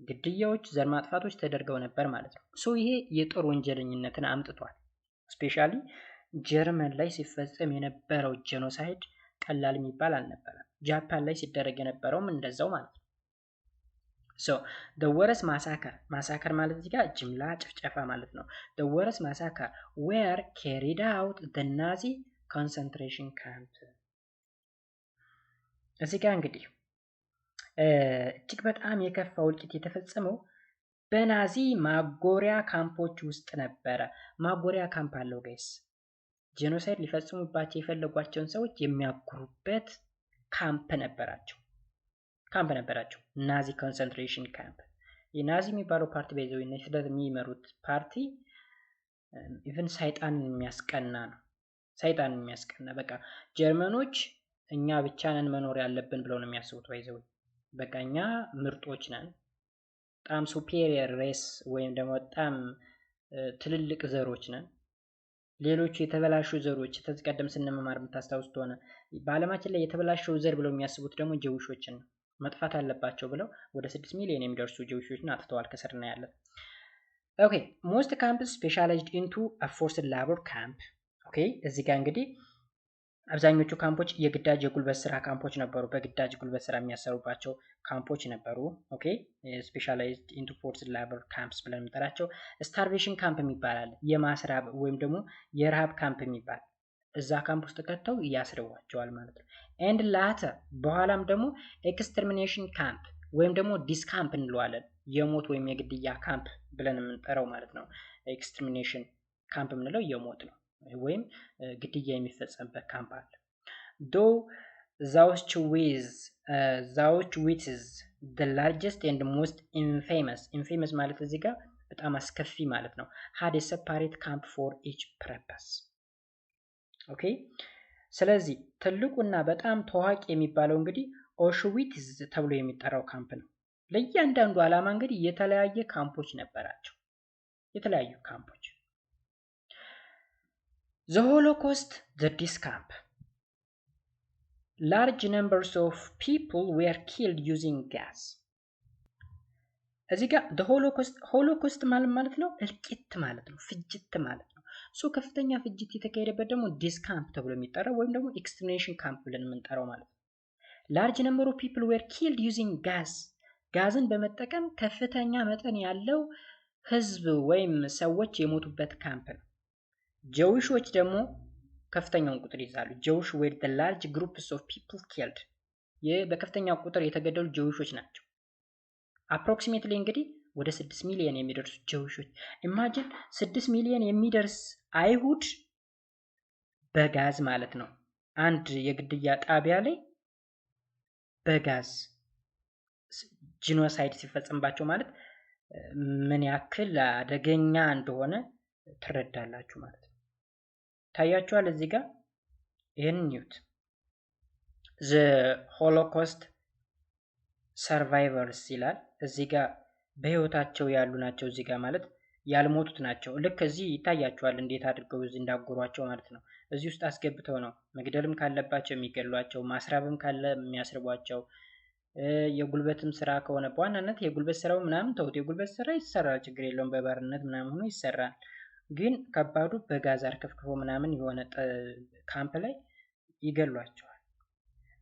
ግድያዎች፣ ዘር ማጥፋቶች ተደርገው ነበር ማለት ነው። ሶ ይሄ የጦር ወንጀለኝነትን አምጥቷል። ስፔሻሊ ጀርመን ላይ ሲፈጸም የነበረው ጄኖሳይድ ቀላል የሚባል አልነበረም። ጃፓን ላይ ሲደረግ የነበረውም እንደዛው ማለት ነው። So the worst massacre ማለት እዚህ ጋር ጅምላ ጭፍጨፋ ማለት ነው። The worst massacre were carried out the Nazi concentration camp። እዚህ ጋር እንግዲህ እጅግ በጣም የከፋ እልቂት የተፈጸመው በናዚ ማጎሪያ ካምፖች ውስጥ ነበረ። ማጎሪያ ካምፕ አለው ጋይስ። ጄኖሳይድ ሊፈጽሙባቸው የፈለጓቸውን ሰዎች የሚያጉሩበት ካምፕ ነበራቸው። ናዚ ኮንሰንትሬሽን ካምፕ። የናዚ የሚባለው ፓርቲ በይዘው እና ሂትለር የሚመሩት ፓርቲ ኢቭን ሰይጣንን የሚያስቀና ነው። ሰይጣንን የሚያስቀና በቃ ጀርመኖች እኛ ብቻ ነን መኖር ያለብን ብለው ነው የሚያስቡት። በይዘው በቃ እኛ ምርጦች ነን፣ በጣም ሱፔሪየር ሬስ ወይም ደግሞ በጣም ትልልቅ ዘሮች ነን። ሌሎቹ የተበላሹ ዘሮች ተቀደም ስንመማር የምታስታውሱት ሆነ በዓለማችን ላይ የተበላሸው ዘር ብለው የሚያስቡት ደግሞ ጀዊሾችን ነው። መጥፋት አለባቸው ብለው ወደ 6 ሚሊዮን የሚደርሱ ጀዊሾችን አጥፍተዋል። ከስር ነው ያለ። ኦኬ ሞስት ካምፕስ ስፔሻላይዝድ ኢንቱ አ ፎርስድ ላቦር ካምፕ። ኦኬ እዚህ ጋር እንግዲህ አብዛኞቹ ካምፖች የግዳጅ የጉልበት ስራ ካምፖች ነበሩ። በግዳጅ ጉልበት ስራ የሚያሰሩባቸው ካምፖች ነበሩ። ኦኬ ስፔሻላይዝድ ኢንቱ ፎርስድ ላቦር ካምፕስ ብለን የምንጠራቸው። ስታርቬሽን ካምፕ የሚባል የማስራብ ወይም ደግሞ የረሃብ ካምፕ የሚባል እዛ ካምፕ ውስጥ ከተው ያስርዋቸዋል ማለት ነው። ኤንድ ላተር በኋላም ደግሞ ኤክስተርሚኔሽን ካምፕ ወይም ደግሞ ዲስካምፕ እንለዋለን። የሞት ወይም የግድያ ካምፕ ብለን የምንጠራው ማለት ነው። ኤክስተርሚኔሽን ካምፕ የምንለው የሞት ነው ወይም ግድያ የሚፈጸምበት ካምፕ አለ። ዶ ዛውችዊትዝ the largest and most infamous ማለት እዚህ ጋር በጣም አስከፊ ማለት ነው። had a separate camp for each purpose። ኦኬ ስለዚህ ትልቁና በጣም ታዋቂ የሚባለው እንግዲህ ኦሽዊትዝ ተብሎ የሚጠራው ካምፕ ነው። ለእያንዳንዱ ዓላማ እንግዲህ የተለያየ ካምፖች ነበራቸው። የተለያዩ ካምፖች The Holocaust, the Death Camp. Large numbers of people were killed using gas. እዚህ ጋር the Holocaust ማለት ነው እልቂት ማለት ነው፣ ፍጅት ማለት ነው። ሶ ከፍተኛ ፍጅት የተካሄደበት ደግሞ ዲስ ካምፕ ተብሎ የሚጠራው ወይም ደግሞ ኤክስተርሚኔሽን ካምፕ ብለን የምንጠራው ማለት ነው። Large number of people were killed using gas. ጋዝን በመጠቀም ከፍተኛ መጠን ያለው ህዝብ ወይም ሰዎች የሞቱበት ካምፕ ነው። ጀዊሾች ደግሞ ከፍተኛውን ቁጥር ይዛሉ። ጀዊሽ were the large groups of people killed። በከፍተኛ ቁጥር የተገደሉ ጀዊሾች ናቸው። አፕሮክሲሜትሊ እንግዲህ ወደ 6 ሚሊዮን የሚደርሱ ጀዊሾች። ኢማጂን 6 ሚሊዮን የሚደርስ አይሁድ በጋዝ ማለት ነው። አንድ የግድያ ጣቢያ ላይ በጋዝ ጂኖሳይድ ሲፈጸምባቸው ማለት ምን ያክል አደገኛ እንደሆነ ትረዳላችሁ ማለት ነው። ታያችኋል እዚህ ጋር ይሄን ኒውት the holocaust survivors ይላል እዚህ ጋር በህይወታቸው ያሉ ናቸው እዚህ ጋር ማለት ያልሞቱት ናቸው ልክ እዚህ ይታያችኋል እንዴት አድርገው እዚህ እንዳጎሯቸው ማለት ነው እዚህ ውስጥ አስገብተው ነው መግደልም ካለባቸው የሚገሏቸው ማስራብም ካለ የሚያስርቧቸው የጉልበትም ስራ ከሆነ በዋናነት የጉልበት ስራው ምናምን ተውት የጉልበት ስራ ይሰራል ችግር የለውም በባርነት ምናምን ሆኖ ይሰራል ግን ከባዱ በጋዝ አርከፍክፎ ምናምን የሆነ ካምፕ ላይ ይገሏቸዋል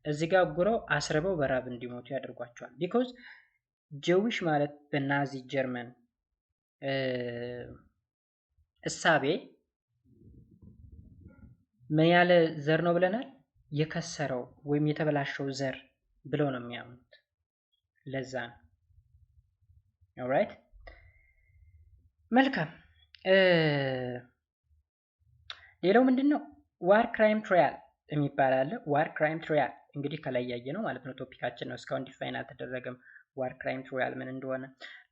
እዚህ ጋር ጉረው አስርበው በራብ እንዲሞቱ ያደርጓቸዋል because ጀዊሽ ማለት በናዚ ጀርመን እሳቤ ምን ያለ ዘር ነው ብለናል የከሰረው ወይም የተበላሸው ዘር ብለው ነው የሚያምኑት ለዛ ነው alright መልካም ሌላው ምንድነው ዋር ክራይም ትራያል የሚባል አለ ዋር ክራይም ትራያል እንግዲህ ከላይ ያየ ነው ማለት ነው ቶፒካችን ነው እስካሁን ዲፋይን አልተደረገም ዋር ክራይም ትራያል ምን እንደሆነ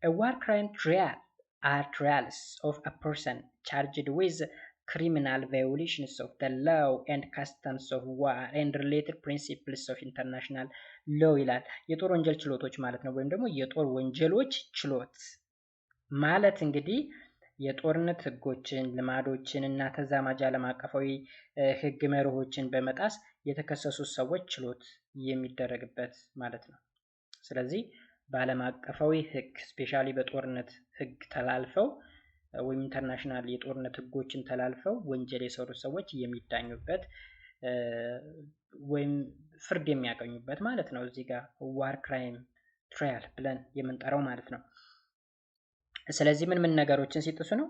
a war crime trial are trials of a person charged with criminal violations of the law and customs of war and related principles of international law ይላል የጦር ወንጀል ችሎቶች ማለት ነው ወይም ደግሞ የጦር ወንጀሎች ችሎት ማለት እንግዲህ የጦርነት ህጎችን ልማዶችን እና ተዛማጅ ዓለም አቀፋዊ ህግ መርሆችን በመጣስ የተከሰሱ ሰዎች ችሎት የሚደረግበት ማለት ነው ስለዚህ በዓለም አቀፋዊ ህግ ስፔሻሊ በጦርነት ህግ ተላልፈው ወይም ኢንተርናሽናል የጦርነት ህጎችን ተላልፈው ወንጀል የሰሩ ሰዎች የሚዳኙበት ወይም ፍርድ የሚያገኙበት ማለት ነው እዚህ ጋር ዋር ክራይም ትራያል ብለን የምንጠራው ማለት ነው ስለዚህ ምን ነገሮችን ሲጥሱ ነው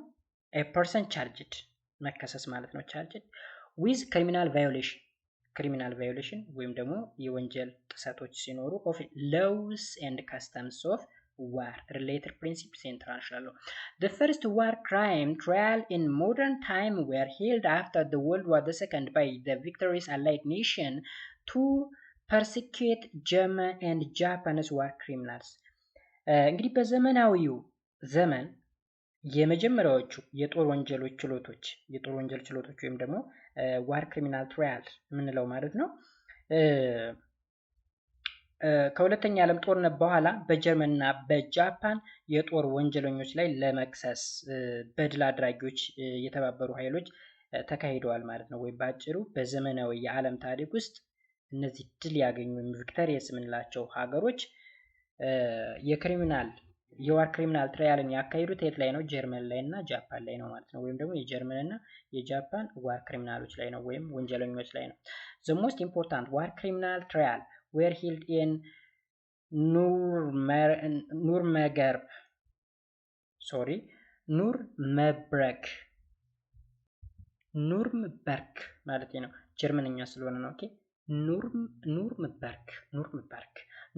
a person charged መከሰስ ማለት ነው charged with criminal violation ወይም ደግሞ የወንጀል ጥሰቶች ሲኖሩ of laws and customs of war related principles in international law the first war crime trial in modern time were held after the World War II by the victorious Allied nation to persecute German and Japanese war criminals እንግዲህ በዘመናዊው ዘመን የመጀመሪያዎቹ የጦር ወንጀል ችሎቶች ወይም ደግሞ ዋር ክሪሚናል ትራያል ምንለው ማለት ነው ከሁለተኛ ዓለም ጦርነት በኋላ በጀርመንና በጃፓን የጦር ወንጀለኞች ላይ ለመክሰስ በድል አድራጊዎች የተባበሩ ኃይሎች ተካሂደዋል ማለት ነው ወይ ባጭሩ በዘመናዊ የዓለም ታሪክ ውስጥ እነዚህ ድል ያገኙ ቪክቶሪየስ ምንላቸው ሀገሮች የዋር ክሪሚናል ትራያልን ያካሂዱት የት ላይ ነው ጀርመን ላይ እና ጃፓን ላይ ነው ማለት ነው ወይም ደግሞ የጀርመን እና የጃፓን ዋር ክሪሚናሎች ላይ ነው ወይም ወንጀለኞች ላይ ነው the most important war criminal trial were held in ኑርምበርግ ማለት ነው ጀርመንኛ ስለሆነ ነው ኦኬ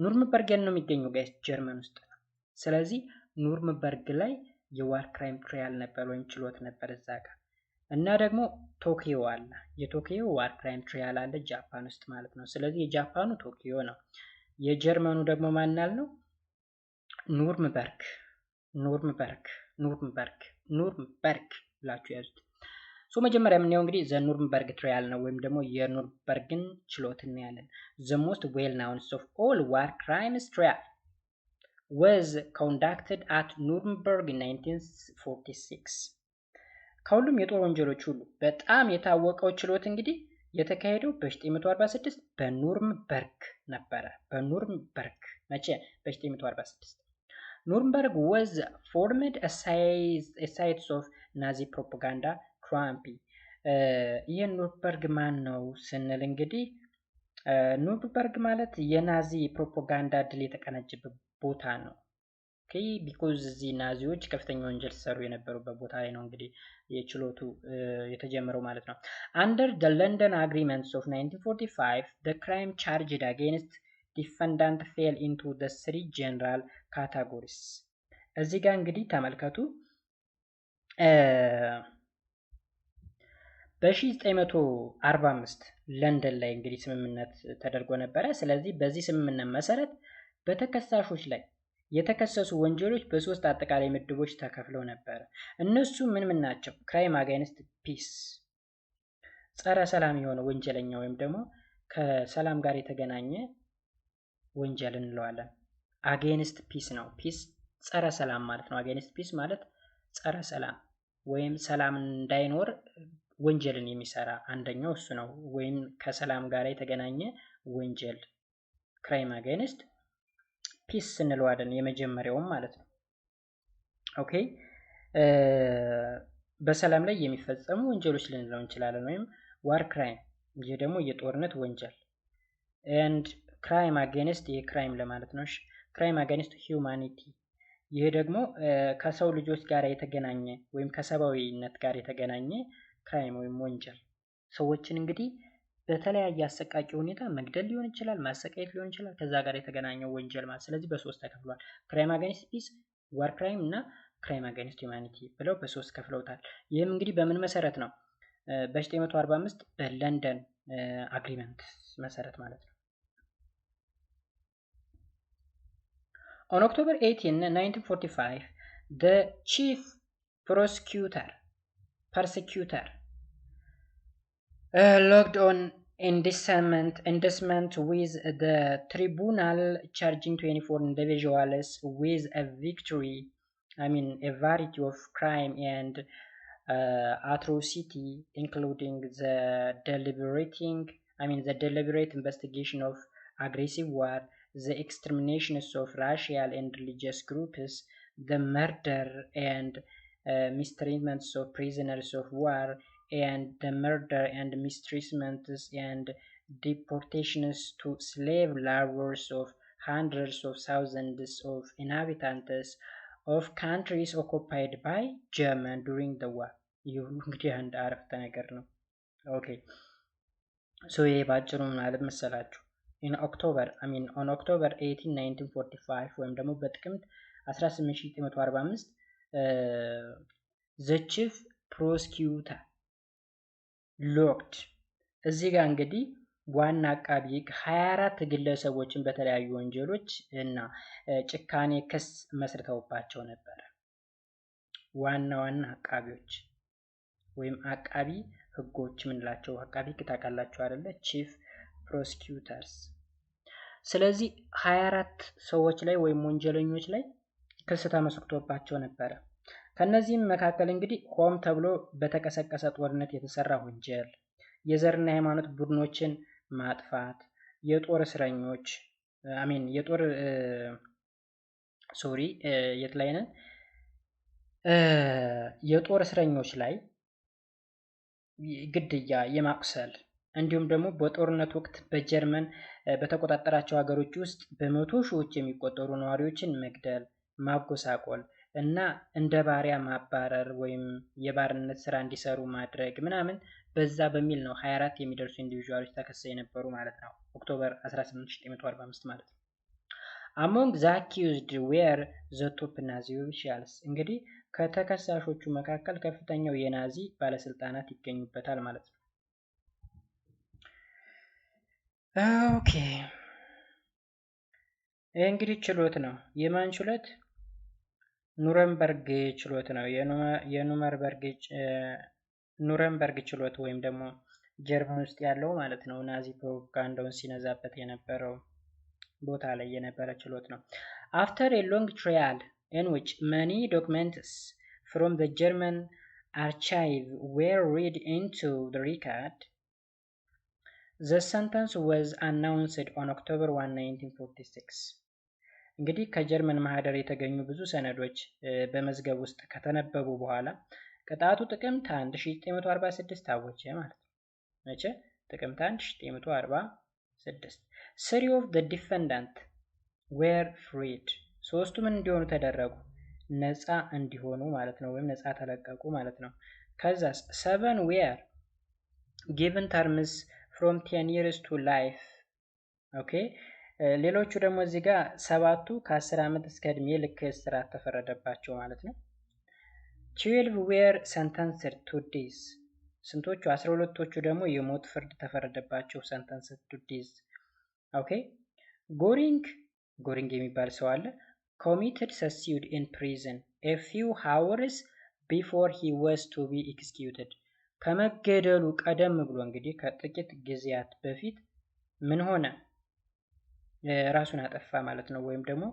ኑርምበርግ ነው የሚገኘው ጋይስ ጀርመን ውስጥ ስለዚህ ኑርምበርግ ላይ የዋር ክራይም ትራያል ነበር ወይም ችሎት ነበር እዛ ጋር እና ደግሞ ቶኪዮ አለ የቶኪዮ ዋር ክራይም ትራያል አለ ጃፓን ውስጥ ማለት ነው ስለዚህ የጃፓኑ ቶኪዮ ነው የጀርመኑ ደግሞ ማናል ነው ኑርምበርግ ብላችሁ ያዙት መጀመሪያ የምናየው እንግዲህ ዘ ኑርምበርግ ትራያል ነው ወይም ደግሞ የኑርምበርግን ችሎት እናያለን the most well known of all war crimes trial was conducted at Nuremberg in 1946 ከሁሉም የጦር ወንጀሎች ሁሉ በጣም የታወቀው ችሎት እንግዲህ የተካሄደው በ1946 በኑርምበርግ ነበረ በኑርምበርግ መቼ በ1946 Nuremberg was formed a site of Nazi propaganda camp ይህ ኑርምበርግ ማን ነው ስንል እንግዲህ ኑርምበርግ ማለት የናዚ ፕሮፓጋንዳ ድል የተቀነጀበት ቦታ ነው ኦኬ because እዚህ ናዚዎች ከፍተኛ ወንጀል ሰሩ የነበሩበት ቦታ ላይ ነው እንግዲህ የችሎቱ የተጀመረው ማለት ነው under the London agreements of 1945 the crime charged against defendant fell into the three general categories እዚህ ጋር እንግዲህ ተመልከቱ በ1945 ለንደን ላይ እንግዲህ ስምምነት ተደርጎ ነበረ ስለዚህ በዚህ ስምምነት መሰረት በተከሳሾች ላይ የተከሰሱ ወንጀሎች በሶስት አጠቃላይ ምድቦች ተከፍለው ነበር እነሱ ምን ናቸው ክራይም አጋይንስት ፒስ ጸረ ሰላም የሆነ ወንጀለኛ ወይም ደግሞ ከሰላም ጋር የተገናኘ ወንጀል እንለዋለን። አጌንስት ፒስ ነው። ፒስ ጸረ ሰላም ማለት ነው። አጌንስት ፒስ ማለት ጸረ ሰላም ወይም ሰላም እንዳይኖር ወንጀልን የሚሰራ አንደኛው እሱ ነው። ወይም ከሰላም ጋር የተገናኘ ወንጀል ክራይም አጌንስት ፒስ እንለዋለን የመጀመሪያውም ማለት ነው። ኦኬ በሰላም ላይ የሚፈጸሙ ወንጀሎች ልንለው እንችላለን። ወይም ዋር ክራይም፣ ይህ ደግሞ የጦርነት ወንጀል። ኤንድ ክራይም አጌንስት የክራይም ለማለት ነው። ክራይም አጌንስት ሂውማኒቲ፣ ይህ ደግሞ ከሰው ልጆች ጋር የተገናኘ ወይም ከሰብአዊነት ጋር የተገናኘ ክራይም ወይም ወንጀል። ሰዎችን እንግዲህ በተለያየ አሰቃቂ ሁኔታ መግደል ሊሆን ይችላል፣ ማሰቃየት ሊሆን ይችላል። ከዛ ጋር የተገናኘው ወንጀል ማለት። ስለዚህ በሶስት ተከፍሏል። ክራይም አጌንስት ፒስ፣ ዋር ክራይም እና ክራይም አጌንስት ሂውማኒቲ ብለው በሶስት ከፍለውታል። ይህም እንግዲህ በምን መሰረት ነው? በ1945 በለንደን አግሪመንት መሰረት ማለት ነው። On October 18, 1945, the chief persecutor logged on indictment with the tribunal charging 24 individuals with a variety of crime and atrocity, including the deliberate investigation of aggressive war, the exterminations of racial and religious groups, the murder and mistreatments of prisoners of war, and the murder and mistreatments and deportations to slave labors of hundreds of thousands of inhabitants of countries occupied by German during the war. ይህ እንግዲህ አንድ አረፍተ ነገር ነው። ኦኬ ሶ ይሄ ባጭሩ ምን ማለት መሰላችሁ? on October 18, 1945 ወይም ደግሞ በጥቅምት 18 the chief prosecutor locked እዚህ ጋር እንግዲህ ዋና አቃቢ 24 ግለሰቦችን በተለያዩ ወንጀሎች እና ጭካኔ ክስ መስርተውባቸው ነበር። ዋና አቃቢዎች ወይም አቃቢ ህጎች ምንላቸው? አቃቢ ታውቃላችሁ አይደለ? ቺፍ ፕሮሲኪዩተርስ። ስለዚህ 24 ሰዎች ላይ ወይም ወንጀለኞች ላይ ክስ ተመስርቶባቸው ነበረ። ከነዚህም መካከል እንግዲህ ሆም ተብሎ በተቀሰቀሰ ጦርነት የተሰራ ወንጀል፣ የዘርና ሃይማኖት ቡድኖችን ማጥፋት፣ የጦር እስረኞች የጦር እስረኞች ላይ ግድያ፣ የማቁሰል እንዲሁም ደግሞ በጦርነት ወቅት በጀርመን በተቆጣጠራቸው ሀገሮች ውስጥ በመቶ ሺዎች የሚቆጠሩ ነዋሪዎችን መግደል፣ ማጎሳቆል እና እንደ ባሪያ ማባረር ወይም የባርነት ስራ እንዲሰሩ ማድረግ ምናምን በዛ በሚል ነው 24 የሚደርሱ ኢንዲቪዥዋሎች ተከሰው የነበሩ ማለት ነው። ኦክቶበር 18 1945 ማለት ነው። among the accused were the top Nazi officials እንግዲህ ከተከሳሾቹ መካከል ከፍተኛው የናዚ ባለስልጣናት ይገኙበታል ማለት ነው። ኦኬ እንግዲህ ችሎት ነው። የማን ችሎት? ኑረምበርግ ችሎት ነው። ኑረምበርግ ችሎት ወይም ደግሞ ጀርመን ውስጥ ያለው ማለት ነው። ናዚ ፕሮፓጋንዳውን ሲነዛበት የነበረው ቦታ ላይ የነበረ ችሎት ነው። after a long trial in which many documents from the German archive were read into the record, the sentence was announced on October 1, 1946. እንግዲህ ከጀርመን ማህደር የተገኙ ብዙ ሰነዶች በመዝገብ ውስጥ ከተነበቡ በኋላ ቅጣቱ ጥቅምት 1 1946 ታወጀ ማለት ነው። መቼ? ጥቅምት 1 1946 three of the defendant were freed ሶስቱ ምን እንዲሆኑ ተደረጉ? ነፃ እንዲሆኑ ማለት ነው፣ ወይም ነፃ ተለቀቁ ማለት ነው። ከዛስ seven were given terms from 10 years to life. ኦኬ ሌሎቹ ደግሞ እዚህ ጋር ሰባቱ ከ10 ዓመት እስከ እድሜ ልክ እስራት ተፈረደባቸው ማለት ነው። 12 were sentenced to death ስንቶቹ? 12ቶቹ ደግሞ የሞት ፍርድ ተፈረደባቸው sentenced to death። ኦኬ ጎሪንግ የሚባል ሰው አለ። committed suicide in prison a few hours before he was to be executed ከመገደሉ ቀደም ብሎ እንግዲህ ከጥቂት ጊዜያት በፊት ምን ሆነ? ራሱን አጠፋ ማለት ነው፣ ወይም ደግሞ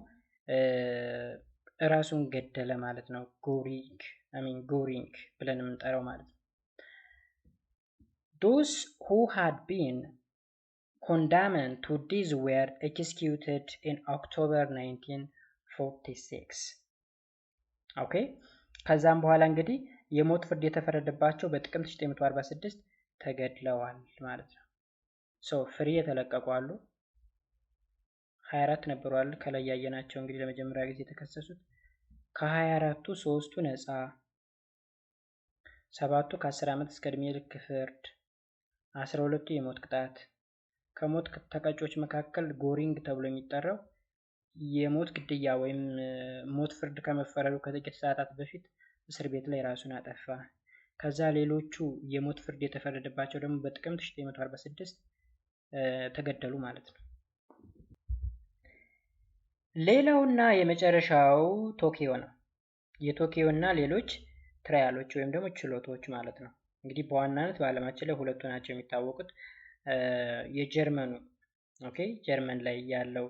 ራሱን ገደለ ማለት ነው። ጎሪንግ ብለን የምንጠራው ማለት ነው። Those who had been condemned to death were executed in October 1946. ኦኬ ከዛም በኋላ እንግዲህ የሞት ፍርድ የተፈረደባቸው በጥቅምት 1946 ተገድለዋል ማለት ነው። ፍሪ የተለቀቁ አሉ 24 ነበሩ አለ ከላይ ያየናቸው እንግዲህ ለመጀመሪያ ጊዜ የተከሰሱት ከ24ቱ 3ቱ ነፃ 7ቱ ከ10 ዓመት እስከ እድሜ ልክ ፍርድ 12ቱ የሞት ቅጣት ከሞት ተቀጮች መካከል ጎሪንግ ተብሎ የሚጠራው የሞት ግድያ ወይም ሞት ፍርድ ከመፈረዱ ከጥቂት ሰዓታት በፊት እስር ቤት ላይ ራሱን አጠፋ። ከዛ ሌሎቹ የሞት ፍርድ የተፈረደባቸው ደግሞ በጥቅምት 1946 ተገደሉ ማለት ነው። ሌላውና የመጨረሻው ቶኪዮ ነው። የቶኪዮ እና ሌሎች ትራያሎች ወይም ደግሞ ችሎቶች ማለት ነው። እንግዲህ በዋናነት በዓለማችን ላይ ሁለቱ ናቸው የሚታወቁት። የጀርመኑ ጀርመን ላይ ያለው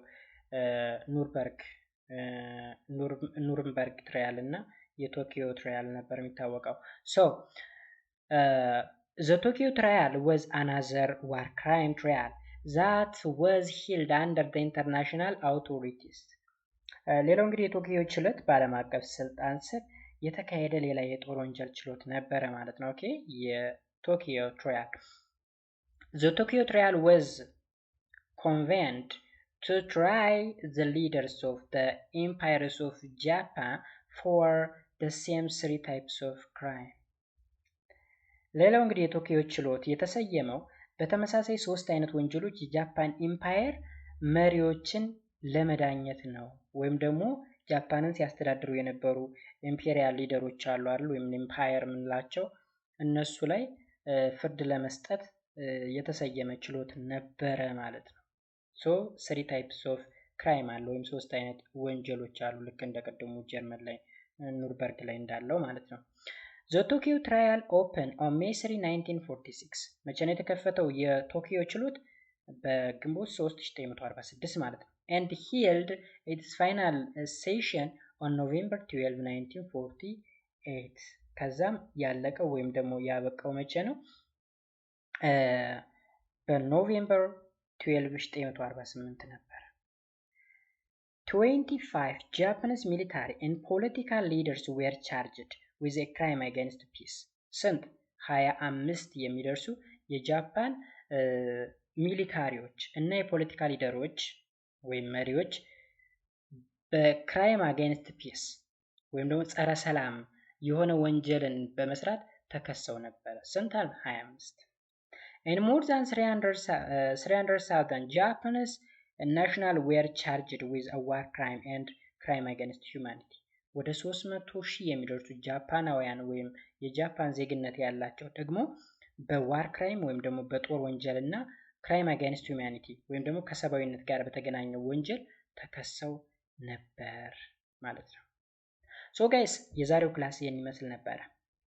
ኑርንበርግ ትራያል እና የቶኪዮ ትራያል ነበር የሚታወቀው። the Tokyo trial was another war crime trial that was held under the international authorities. ሌላው እንግዲህ የቶኪዮ ችሎት በዓለም አቀፍ ስልጣን ስር የተካሄደ ሌላ የጦር ወንጀል ችሎት ነበረ ማለት ነው። የቶኪዮ ትራያል The Tokyo trial was convened to try the leaders of the empires of Japan for the same three types of crime. ሌላው እንግዲህ የቶኪዮ ችሎት የተሰየመው በተመሳሳይ 3 አይነት ወንጀሎች የጃፓን ኢምፓየር መሪዎችን ለመዳኘት ነው። ወይም ደግሞ ጃፓንን ሲያስተዳድሩ የነበሩ ኢምፔሪያል ሊደሮች አሉ አይደል ወይም ኢምፓየር ምንላቸው እነሱ ላይ ፍርድ ለመስጠት የተሰየመ ችሎት ነበረ ማለት ነው። three types of crime አለ ወይም 3 አይነት ወንጀሎች አሉ ልክ እንደቀደሙ ጀርመን ላይ ኑርንበርግ ላይ እንዳለው ማለት ነው። The Tokyo trial opened on May 3, 1946 መቼ ነው የተከፈተው የቶኪዮ ችሎት? በግንቦት 3 1946 ማለት ነው። And held its final session on November 12, 1948 ከዛም ያለቀው ወይም ደግሞ ያበቃው መቼ ነው? በኖቬምበር 12 1948 ነበር። 25 Japanese military and political leaders were charged with a crime against peace. ስንት 25 የሚደርሱ የጃፓን ሚሊታሪዎች እና የፖለቲካ ሊደሮች ወይም መሪዎች በክራይም አጋንስት ፒስ ወይም ደግሞ ጸረ ሰላም የሆነ ወንጀልን በመስራት ተከሰው ነበር። ስንት? 25 and more than 300,000 Japanese nationals were charged with a war crime and crime against humanity. ወደ 300,000 የሚደርሱ ጃፓናውያን ወይም የጃፓን ዜግነት ያላቸው ደግሞ በዋር ክራይም ወይም ደግሞ በጦር ወንጀል እና ክራይም አጋንስት ሁማኒቲ ወይም ደግሞ ከሰብአዊነት ጋር በተገናኘው ወንጀል ተከሰው ነበር ማለት ነው። ጋይስ የዛሬው ክላስ ይሄን ይመስል ነበር።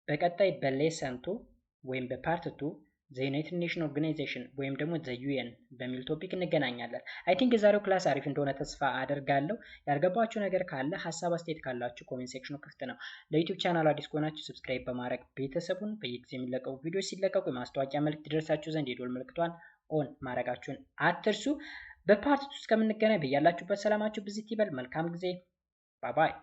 በቀጣይ በሌሰን 2 ወይም በፓርት 2 the United Nations Organization ወይም ደግሞ the UN በሚል ቶፒክ እንገናኛለን። አይ ቲንክ የዛሬው ክላስ አሪፍ እንደሆነ ተስፋ አደርጋለሁ። ያልገባችሁ ነገር ካለ ሀሳብ አስተያየት ካላችሁ ኮሜንት ሴክሽኑ ክፍት ነው። ለዩቲዩብ ቻናሉ አዲስ ከሆናችሁ ሰብስክራይብ በማድረግ ቤተሰቡን በየጊዜው የሚለቀቁ ቪዲዮዎች ሲለቀቁ የማስታወቂያ መልእክት ይደርሳችሁ ዘንድ የደወል ምልክቷን ኦን ማድረጋችሁን አትርሱ። በፓርት 2 እስከምንገናኝ በያላችሁበት ሰላማችሁ ብዝት ይበል። መልካም ጊዜ። ባይ ባይ።